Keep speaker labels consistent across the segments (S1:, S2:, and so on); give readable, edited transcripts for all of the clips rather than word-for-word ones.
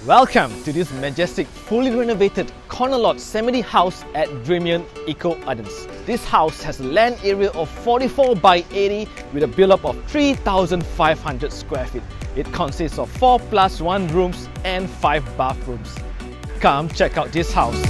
S1: Welcome to this majestic, fully renovated corner lot semi house at Dremien, Ardence. This house has a land area of 44 by 80 with a build-up of 3,500 square feet. It consists of 4+1 rooms and 5 bathrooms. Come check out this house.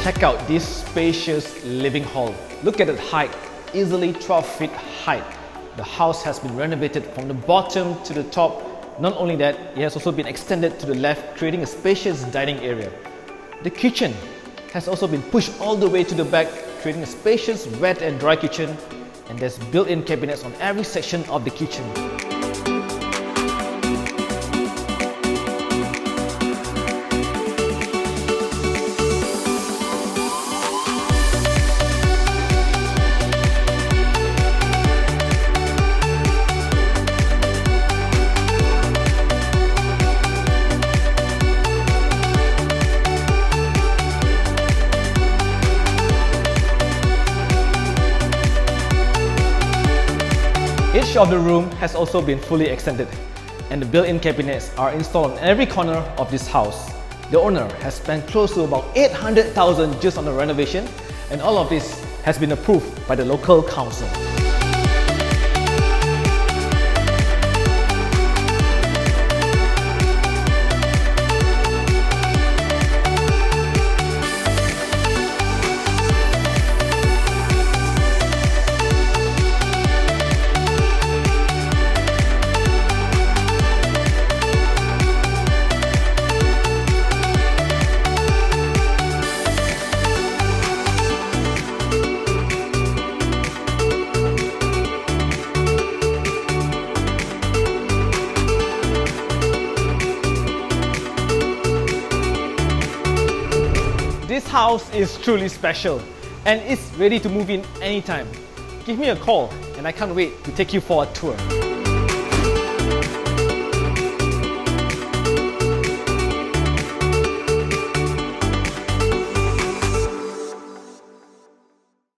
S1: Check out this spacious living hall. Look at the height, easily 12 feet height. The house has been renovated from the bottom to the top. Not only that, it has also been extended to the left, creating a spacious dining area. The kitchen has also been pushed all the way to the back, creating a spacious wet and dry kitchen, and there's built-in cabinets on every section of the kitchen. Each of the room has also been fully extended, and the built-in cabinets are installed on every corner of this house. The owner has spent close to about 800,000 just on the renovation, and all of this has been approved by the local council. This house is truly special and it's ready to move in anytime. Give me a call and I can't wait to take you for a tour.